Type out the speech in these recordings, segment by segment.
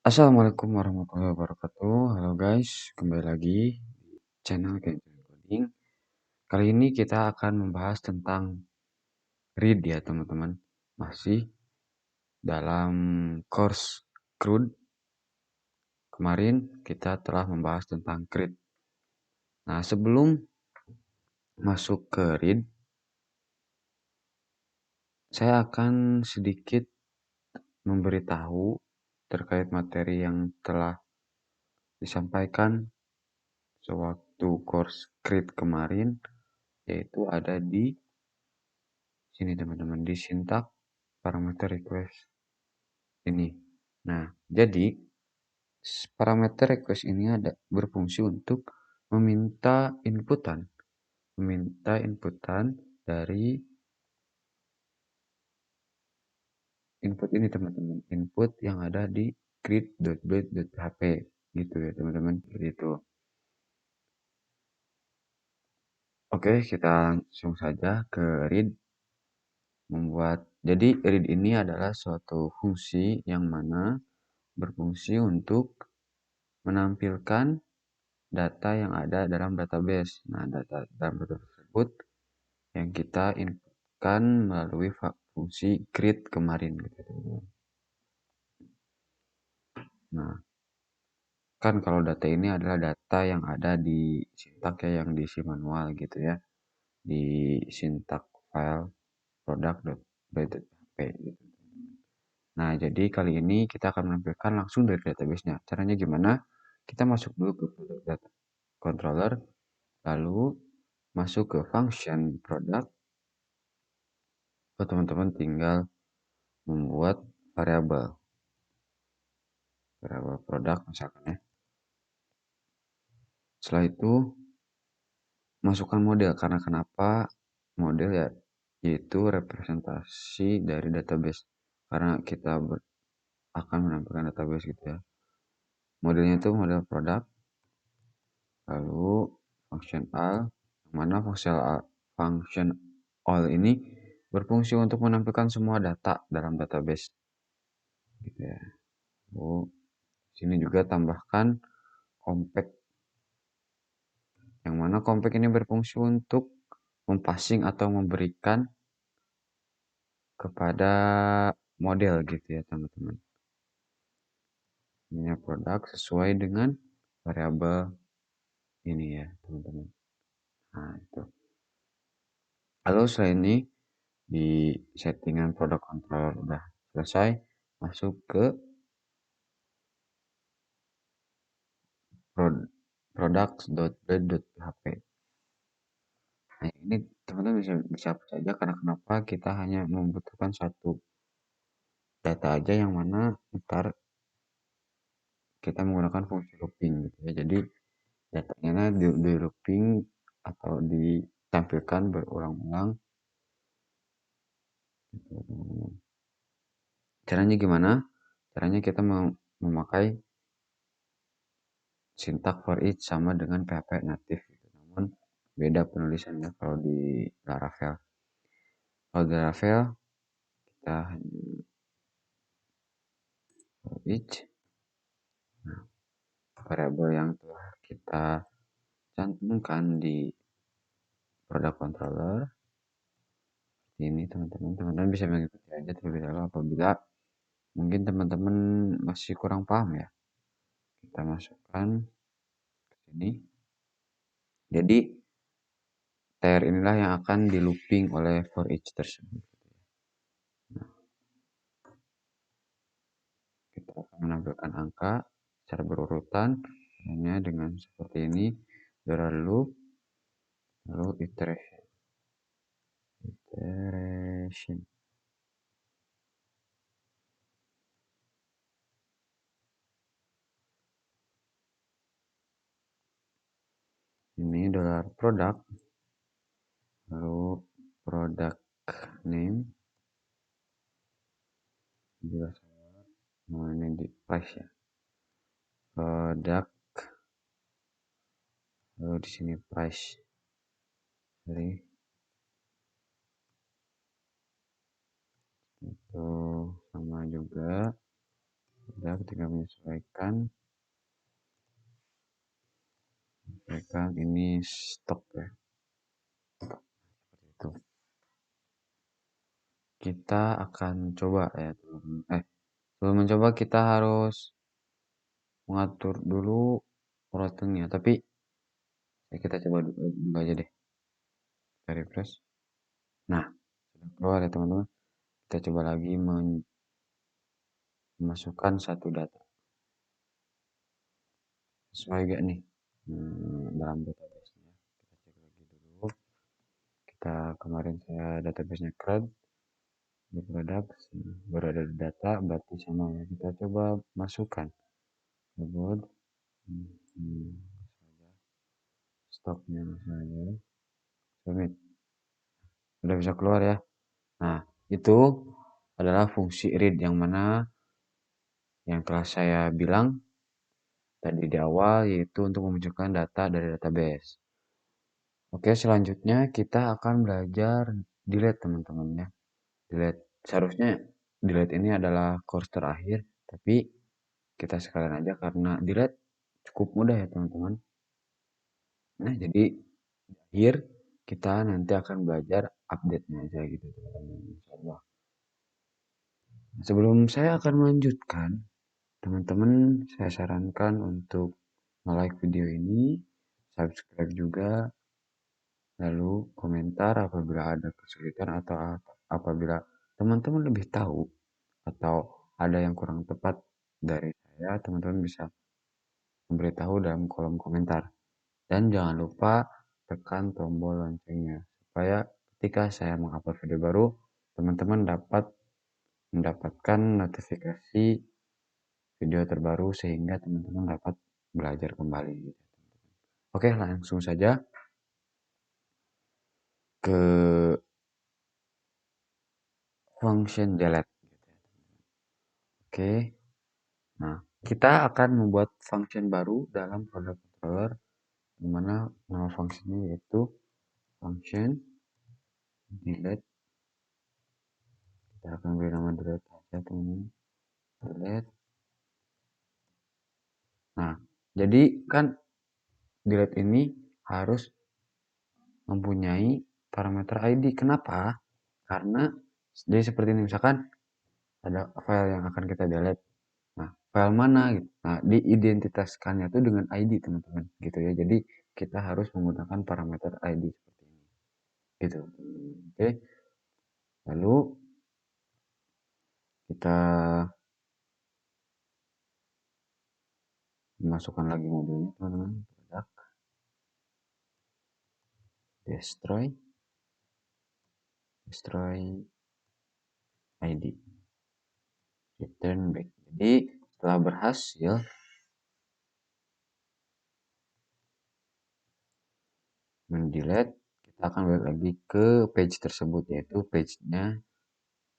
Assalamualaikum warahmatullahi wabarakatuh. Halo guys, kembali lagi di channel Kenjin Coding. Kali ini kita akan membahas tentang read ya teman-teman. Masih dalam course CRUD. Kemarin kita telah membahas tentang CRID. Nah, sebelum masuk ke read, saya akan sedikit memberitahu terkait materi yang telah disampaikan sewaktu course CRID kemarin, yaitu ada di sini teman-teman, di syntax parameter request ini. Nah, jadi parameter request ini ada berfungsi untuk meminta inputan dari input ini teman-teman, input yang ada di create.blade.php gitu ya teman-teman, gitu. Oke, kita langsung saja ke read. Jadi read ini adalah suatu fungsi yang mana berfungsi untuk menampilkan data yang ada dalam database. Nah, data dalam database tersebut yang kita inputkan melalui fungsi create kemarin gitu. Nah, kan kalau data ini adalah data yang ada di syntax ya, yang diisi manual gitu ya, di syntax file product.php gitu. Nah, jadi kali ini kita akan menampilkan langsung dari database-nya. Caranya gimana? Kita masuk dulu ke product data controller, lalu masuk ke function product. Teman-teman tinggal membuat variabel produk misalkan ya. Setelah itu masukkan model, karena kenapa model ya, yaitu representasi dari database, karena kita akan menampilkan database gitu ya. Modelnya itu model produk, lalu function all, mana function all ini berfungsi untuk menampilkan semua data dalam database gitu ya. Sini juga tambahkan compact, yang mana compact ini berfungsi untuk mempassing atau memberikan kepada model gitu ya teman-teman. Ini produk sesuai dengan variabel ini ya teman-teman. Nah itu. Lalu setelah ini di settingan product controller udah selesai, masuk ke products.blade.php. Nah ini teman-teman bisa saja, karena kenapa kita hanya membutuhkan satu data aja, yang mana ntar kita menggunakan fungsi looping gitu ya. Jadi datanya di looping atau ditampilkan berulang-ulang gitu. Caranya gimana? Caranya kita memakai syntax for each sama dengan PHP native gitu. Namun beda penulisannya kalau di Laravel. Kalau di Laravel kita hanya for each. Nah, variabel yang telah kita cantumkan di product controller ini teman-teman bisa mengikuti aja terlebih dahulu. Apabila mungkin teman-teman masih kurang paham ya, kita masukkan ke sini. Jadi tr inilah yang akan di looping oleh for each tersebut. Nah, kita akan menampilkan angka secara berurutan, hanya dengan seperti ini, loop, lalu iteration. Ini $product, lalu product name juga sama, ini di price ya, product, lalu di sini price, jadi itu sama juga. Sudah, ketika menyesuaikan ini stok ya, itu kita akan coba ya teman-teman. Sebelum mencoba kita harus mengatur dulu routingnya, tapi kita coba dulu aja deh, kita refresh. Nah, sudah keluar ya teman-teman. Kita coba lagi memasukkan satu data, sesuai gak nih dalam database-nya. Kita cek lagi dulu. Kemarin saya database-nya CRUD di produk, baru ada data, berarti sama ya. Kita coba masukkan keyboard stoknya saja, submit, udah bisa keluar ya. Nah, itu adalah fungsi read yang mana yang telah saya bilang tadi di awal, yaitu untuk memunculkan data dari database. Oke, selanjutnya kita akan belajar delete teman-teman ya. Delete, seharusnya delete ini adalah course terakhir, tapi kita sekalian aja karena delete cukup mudah ya teman-teman. Nah, jadi di akhir kita nanti akan belajar update-nya aja gitu teman-teman, insyaallah. Sebelum saya akan melanjutkan, teman-teman saya sarankan untuk like video ini, subscribe juga, lalu komentar apabila ada kesulitan atau apabila teman-teman lebih tahu atau ada yang kurang tepat dari saya, teman-teman bisa memberitahu dalam kolom komentar. Dan jangan lupa tekan tombol loncengnya supaya ketika saya mengupload video baru, teman-teman dapat mendapatkan notifikasi video terbaru sehingga teman-teman dapat belajar kembali. Oke, langsung saja ke function delete. Oke, nah kita akan membuat function baru dalam product controller, di mana nama fungsinya yaitu function delete. Kita akan beri nama delete saja teman-teman, delete. Nah, jadi kan delete ini harus mempunyai parameter ID. Kenapa? Karena jadi seperti ini, misalkan ada file yang akan kita delete. Nah, file mana gitu. Nah, diidentitaskannya itu dengan ID teman-teman gitu ya. Jadi kita harus menggunakan parameter ID seperti ini. Gitu. Oke. Lalu kita masukkan lagi modelnya teman-teman. Product destroy ID, return back. Jadi setelah berhasil mendelete, kita akan balik lagi ke page tersebut, yaitu page-nya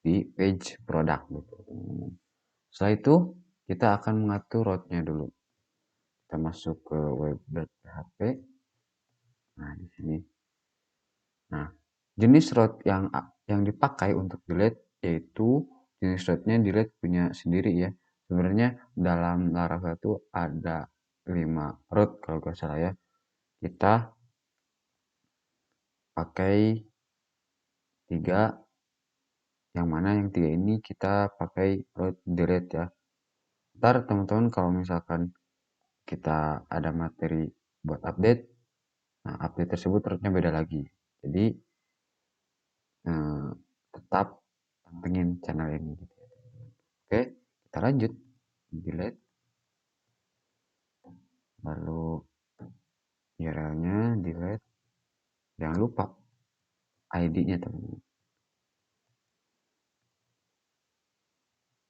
di page product gitu. Setelah itu kita akan mengatur route-nya dulu. Kita masuk ke web.php. Nah, di sini. Nah, jenis route yang dipakai untuk delete yaitu jenis route-nya delete punya sendiri ya. Sebenarnya dalam Laravel itu ada 5 route kalau nggak salah ya. Kita pakai 3, yang mana yang 3 ini kita pakai route delete ya. Ntar teman-teman kalau misalkan kita ada materi buat update, nah update tersebut route-nya beda lagi. Jadi tetap pantengin channel ini gitu ya. Oke, kita lanjut. Delete. Lalu URL-nya delete. Jangan lupa ID-nya teman-teman.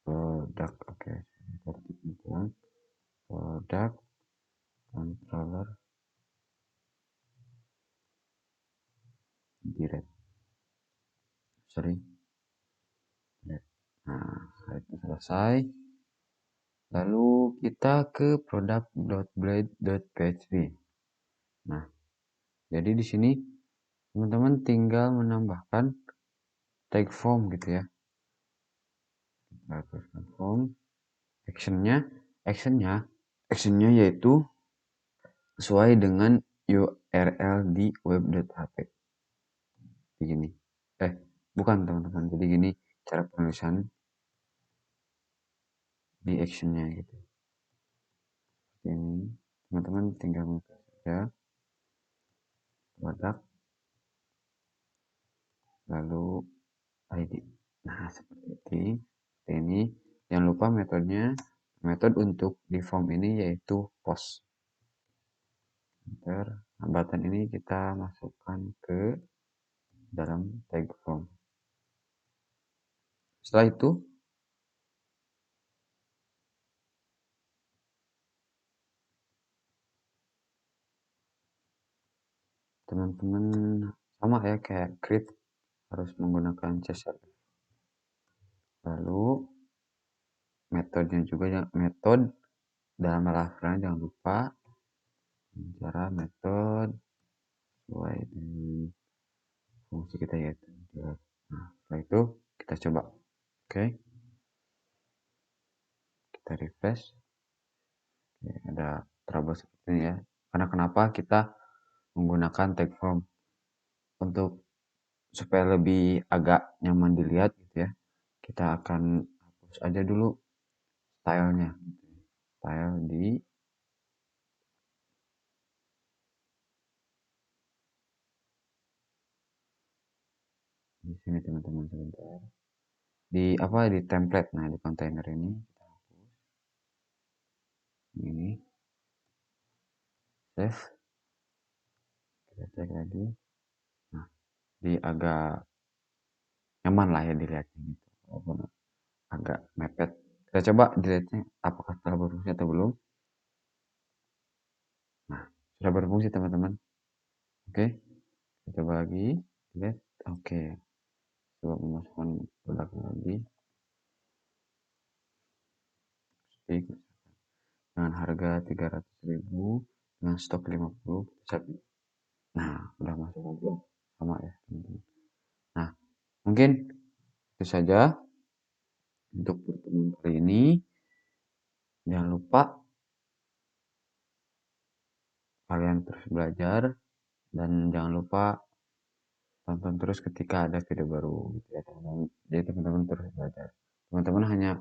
Product, oke. Product controller delete. Sorry. Delete. Nah, setelah itu selesai. Lalu kita ke product.blade.php. Nah, jadi di sini teman-teman tinggal menambahkan tag form gitu ya. Tag form. actionnya yaitu sesuai dengan URL di web.php. Begini. Bukan teman-teman. Jadi gini cara penulisan di actionnya gitu. Ini teman-teman tinggal buka saja wadah lalu ID. Nah seperti ini. Jangan lupa metode untuk di form ini yaitu post. Hambatan ini kita masukkan ke dalam tag form. Setelah itu teman-teman sama ya kayak create harus menggunakan CSS. Lalu metodenya juga metode dalam referensi jangan lupa cara metode sesuai dengan fungsi kita yaitu. Nah, setelah itu kita coba. Oke. Kita refresh. Oke, ada trouble seperti ini ya. Karena kenapa kita menggunakan tag form untuk supaya lebih agak nyaman dilihat gitu ya. Kita akan hapus aja dulu stylenya. Style di sini teman-teman sebentar. Di template. Nah, di container ini kita hapus. Ini. Save. Kita cek lagi. Nah, di agak nyaman lah ya dilihatnya gitu. Walaupun agak mepet. Kita coba dilihatnya apakah telah berfungsi atau belum. Nah, sudah berfungsi teman-teman. Oke. Kita coba lagi. Lihat. Oke. Coba memasukkan produk lagi. Dengan harga 300.000 dengan stok 50. Nah, udah masuk belum? Sama ya teman-teman. Nah, mungkin itu saja untuk pertemuan kali ini. Jangan lupa kalian terus belajar dan jangan lupa tonton terus ketika ada video baru gitu ya teman-teman. Jadi teman-teman terus belajar. Teman-teman hanya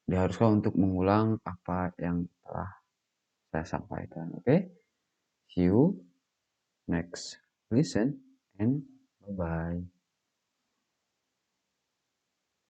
diharuskan untuk mengulang apa yang telah saya sampaikan. Oke? See you next listen and bye-bye.